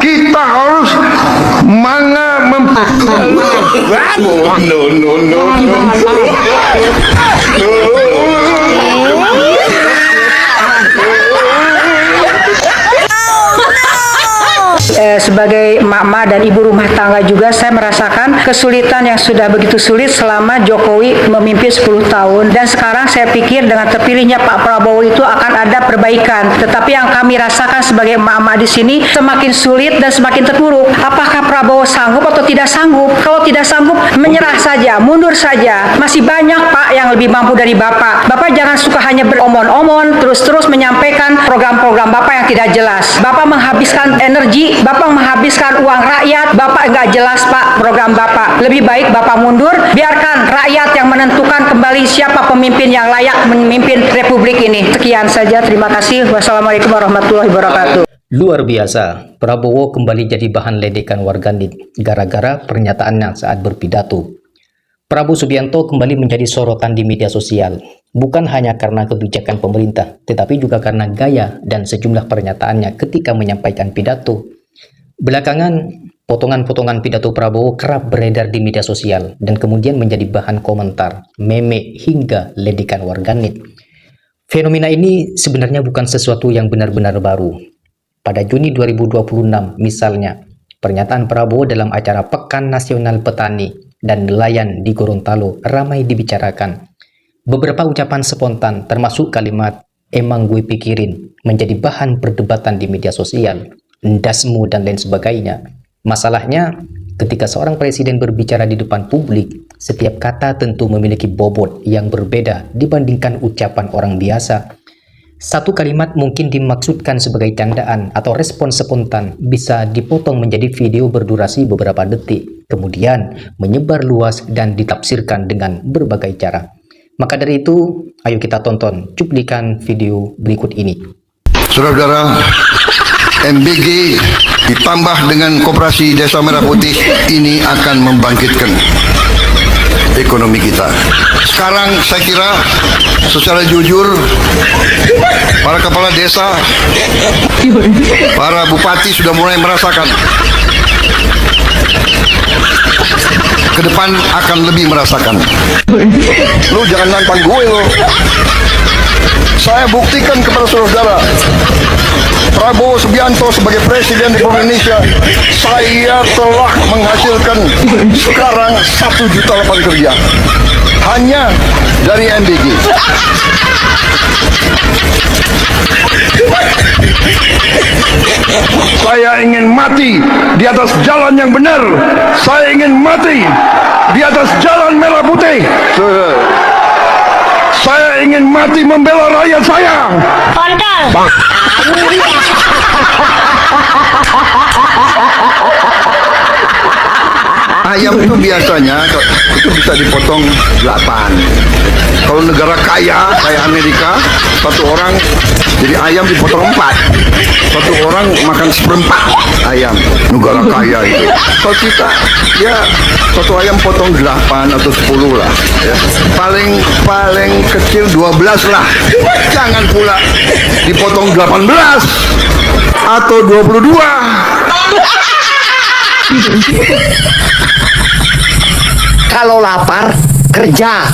kita harus sebagai emak-emak dan ibu rumah tangga juga, saya merasakan kesulitan yang sudah begitu sulit selama Jokowi memimpin 10 tahun. Dan sekarang saya pikir dengan terpilihnya Pak Prabowo itu akan ada perbaikan. Tetapi yang kami rasakan sebagai emak-emak di sini semakin sulit dan semakin terpuruk. Apakah Prabowo sanggup atau tidak sanggup? Kalau tidak sanggup, menyerah saja, mundur saja. Masih banyak Pak yang lebih mampu dari Bapak. Bapak jangan suka hanya beromon-omon, terus-terus menyampaikan program-program Bapak yang tidak jelas. Bapak menghabiskan energi, Bapak menghabiskan uang rakyat, Bapak nggak jelas Pak program Bapak. Lebih baik Bapak mundur, biarkan rakyat yang menentukan kembali siapa pemimpin yang layak memimpin Republik ini. Sekian saja, terima kasih. Wassalamualaikum warahmatullahi wabarakatuh. Luar biasa, Prabowo kembali jadi bahan ledekan warganet gara-gara pernyataannya saat berpidato. Prabowo Subianto kembali menjadi sorotan di media sosial, bukan hanya karena kebijakan pemerintah, tetapi juga karena gaya dan sejumlah pernyataannya ketika menyampaikan pidato. Belakangan, potongan-potongan pidato Prabowo kerap beredar di media sosial dan kemudian menjadi bahan komentar, meme, hingga ledekan warganet. Fenomena ini sebenarnya bukan sesuatu yang benar-benar baru. Pada Juni 2026, misalnya, pernyataan Prabowo dalam acara Pekan Nasional Petani dan Nelayan di Gorontalo ramai dibicarakan. Beberapa ucapan spontan, termasuk kalimat "emang gue pikirin", menjadi bahan perdebatan di media sosial. Ndasmu dan lain sebagainya. Masalahnya, ketika seorang presiden berbicara di depan publik, setiap kata tentu memiliki bobot yang berbeda dibandingkan ucapan orang biasa. Satu kalimat mungkin dimaksudkan sebagai candaan atau respon spontan bisa dipotong menjadi video berdurasi beberapa detik, kemudian menyebar luas dan ditafsirkan dengan berbagai cara. Maka dari itu, ayo kita tonton cuplikan video berikut ini. saudara-saudara, MBG ditambah dengan Koperasi Desa Merah Putih ini akan membangkitkan ekonomi kita. Sekarang saya kira secara jujur para kepala desa, para bupati sudah mulai merasakan. Ke depan akan lebih merasakan. Lu jangan nantang gue lo. Saya buktikan kepada saudara-saudara, Prabowo Subianto sebagai Presiden Republik Indonesia, saya telah menghasilkan sekarang 1 juta lapangan kerja hanya dari MBG. Saya ingin mati di atas jalan yang benar. Saya ingin mati di atas jalan merah putih. Saya ingin mati membela rakyat saya. Kontol. Ayam itu biasanya itu bisa dipotong 8. Kalau negara kaya kayak Amerika, satu orang jadi ayam dipotong 4. Satu orang makan 1/4 ayam. Negara kaya itu. Kalau kita ya satu ayam potong 8 atau 10 lah. Ya. Paling kecil 12 lah. Jangan pula dipotong 18 atau 22. Kalau lapar, kerja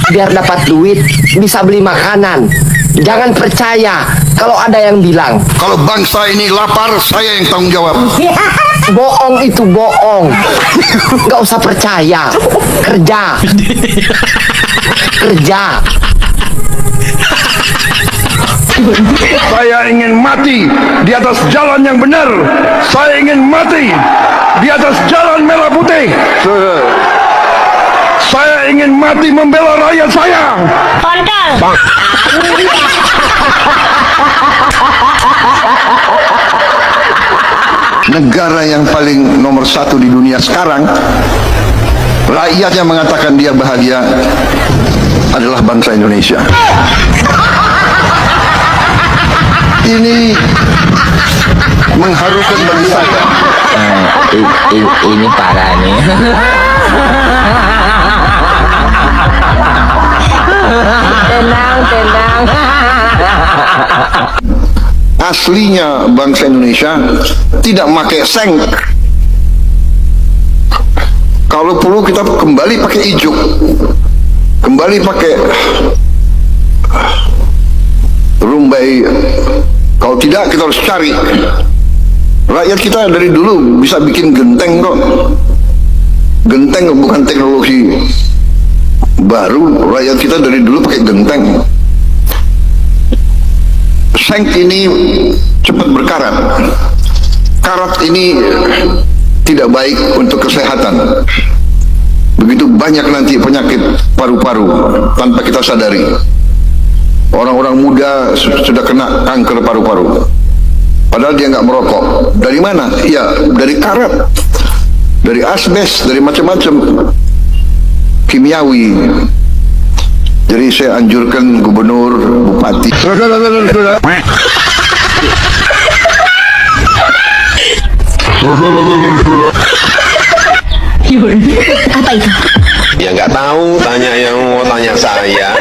biar dapat duit, bisa beli makanan. Jangan percaya kalau ada yang bilang kalau bangsa ini lapar, saya yang tanggung jawab. bohong, itu bohong. Gak usah percaya. Kerja. Kerja. Saya ingin mati di atas jalan yang benar. Saya ingin mati di atas jalan merah putih. Saya ingin mati membela rakyat saya. Kontol. Negara yang paling nomor 1 di dunia sekarang, rakyatnya mengatakan dia bahagia, adalah bangsa Indonesia. Ini mengharukan bagi saya. Ini parah nih. Tenang. aslinya bangsa Indonesia tidak pakai seng. Kalau perlu kita kembali pakai ijuk, kembali pakai rumbai. Kalau tidak kita harus cari. Rakyat kita dari dulu bisa bikin genteng kok. Genteng bukan teknologi baru. Rakyat kita dari dulu pakai genteng. Seng ini cepat berkarat. Karat ini tidak baik untuk kesehatan. Begitu banyak nanti penyakit paru-paru tanpa kita sadari. Orang-orang muda sudah kena kanker paru-paru. Padahal dia nggak merokok. Dari mana? Ya, dari karat, dari asbes, dari macam-macam kimiawi. Jadi saya anjurkan gubernur, bupati. Apa itu? Ya nggak tahu, tanya yang mau tanya saya.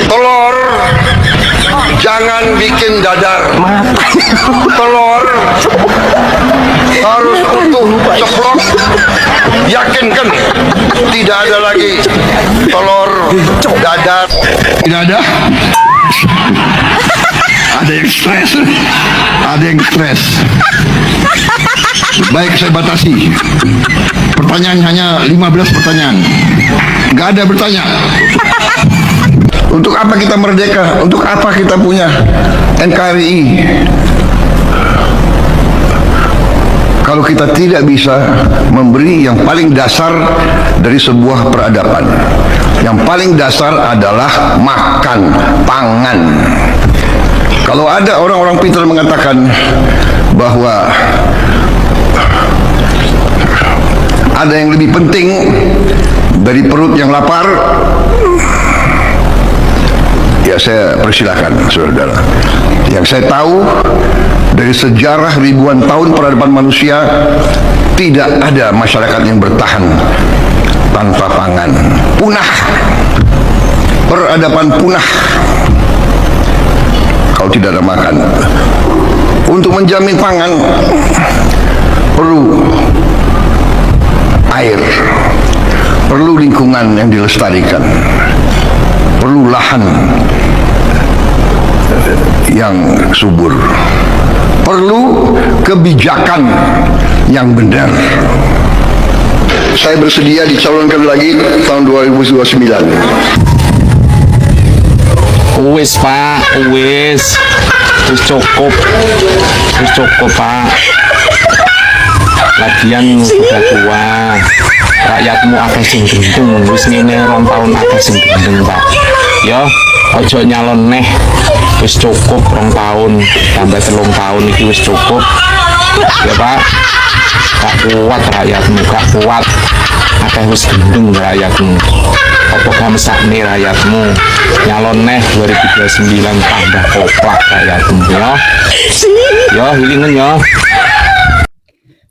Telur jangan bikin dadar. Telur harus utuh ceplok. Yakinkan tidak ada lagi telur dadar. Tidak ada. Ada yang stres. Ada yang stres. Baik, saya batasi. Pertanyaan hanya 15 pertanyaan. Nggak ada bertanya. Untuk apa kita merdeka? Untuk apa kita punya NKRI? Kalau kita tidak bisa memberi yang paling dasar dari sebuah peradaban. Yang paling dasar adalah makan, pangan. Kalau ada orang-orang pintar mengatakan bahwa ada yang lebih penting dari perut yang lapar, ya saya persilahkan, saudara. Yang saya tahu dari sejarah ribuan tahun peradaban manusia, tidak ada masyarakat yang bertahan tanpa pangan. Punah, peradaban punah kalau tidak ada makan. Untuk menjamin pangan perlu air, perlu lingkungan yang dilestarikan, perlu lahan yang subur, perlu kebijakan yang benar. Saya bersedia dicalonkan lagi tahun 2029. Wis Pak, wis cukup Pak. Lagian sudah tua, rakyatmu akeh sing gendeng, wis ngene rong tahun akeh sing gendeng Pak. Ya, ojo nyalon neh, wis cukup rong tahun, tambah 3 tahun iki wis cukup. Ya Pak, gak kuat rakyatmu, gak kuat. Akeh wis gendeng rakyatmu. Apa kamu sakne rakyatmu? Nyalon neh 2029 tambah koplak rakyatmu ya. Ya, hilingen ya.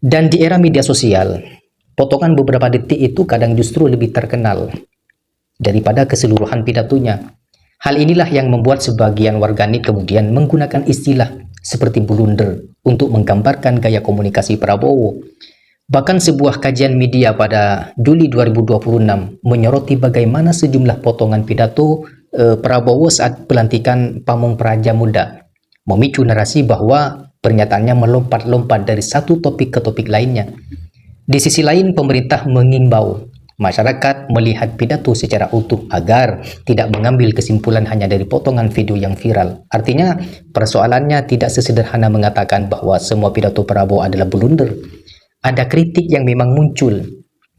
Dan di era media sosial, potongan beberapa detik itu kadang justru lebih terkenal daripada keseluruhan pidatonya. Hal inilah yang membuat sebagian warganet kemudian menggunakan istilah seperti blunder untuk menggambarkan gaya komunikasi Prabowo. Bahkan sebuah kajian media pada Juli 2026 menyoroti bagaimana sejumlah potongan pidato Prabowo saat pelantikan Pamung Praja Muda memicu narasi bahwa pernyataannya melompat-lompat dari satu topik ke topik lainnya. Di sisi lain, pemerintah mengimbau masyarakat melihat pidato secara utuh agar tidak mengambil kesimpulan hanya dari potongan video yang viral. Artinya, persoalannya tidak sesederhana mengatakan bahwa semua pidato Prabowo adalah blunder. Ada kritik yang memang muncul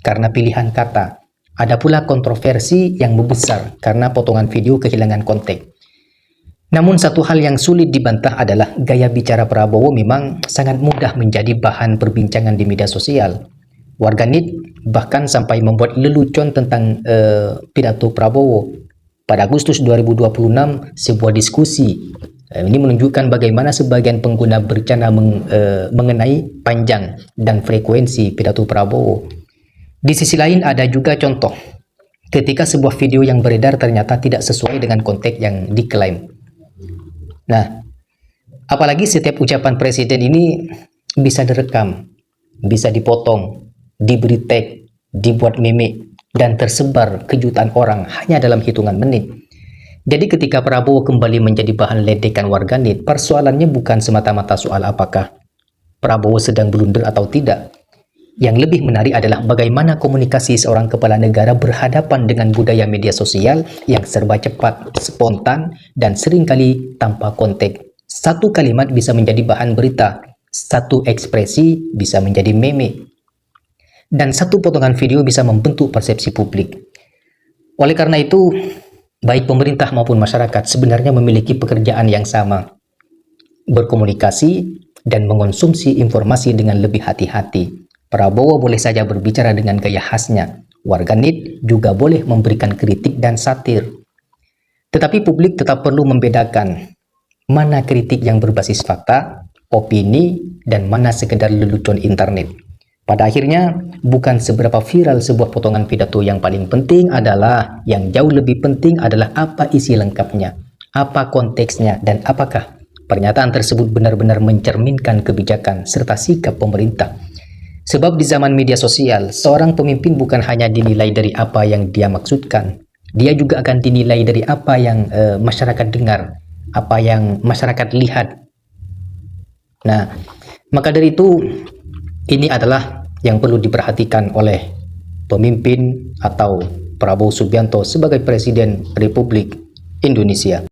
karena pilihan kata. Ada pula kontroversi yang membesar karena potongan video kehilangan konteks. Namun satu hal yang sulit dibantah adalah gaya bicara Prabowo memang sangat mudah menjadi bahan perbincangan di media sosial. Warganet bahkan sampai membuat lelucon tentang pidato Prabowo. Pada Agustus 2026, sebuah diskusi ini menunjukkan bagaimana sebagian pengguna bercanda mengenai panjang dan frekuensi pidato Prabowo. Di sisi lain ada juga contoh ketika sebuah video yang beredar ternyata tidak sesuai dengan konteks yang diklaim. Nah, Apalagi setiap ucapan presiden ini bisa direkam, bisa dipotong, diberi tag, dibuat meme, dan tersebar ke jutaan orang hanya dalam hitungan menit. Jadi ketika Prabowo kembali menjadi bahan ledekan warganet, persoalannya bukan semata-mata soal apakah Prabowo sedang blunder atau tidak. Yang lebih menarik adalah bagaimana komunikasi seorang kepala negara berhadapan dengan budaya media sosial yang serba cepat, spontan, dan seringkali tanpa konteks. Satu kalimat bisa menjadi bahan berita, satu ekspresi bisa menjadi meme, dan satu potongan video bisa membentuk persepsi publik. Oleh karena itu, baik pemerintah maupun masyarakat sebenarnya memiliki pekerjaan yang sama, berkomunikasi dan mengonsumsi informasi dengan lebih hati-hati. Prabowo boleh saja berbicara dengan gaya khasnya, warganet juga boleh memberikan kritik dan satir. Tetapi publik tetap perlu membedakan mana kritik yang berbasis fakta, opini, dan mana sekedar lelucon internet. Pada akhirnya, bukan seberapa viral sebuah potongan pidato yang paling penting adalah, yang jauh lebih penting adalah apa isi lengkapnya, apa konteksnya, dan apakah pernyataan tersebut benar-benar mencerminkan kebijakan serta sikap pemerintah. Sebab di zaman media sosial, seorang pemimpin bukan hanya dinilai dari apa yang dia maksudkan, dia juga akan dinilai dari apa yang masyarakat dengar, apa yang masyarakat lihat. Nah, maka dari itu, ini adalah yang perlu diperhatikan oleh pemimpin atau Prabowo Subianto sebagai Presiden Republik Indonesia.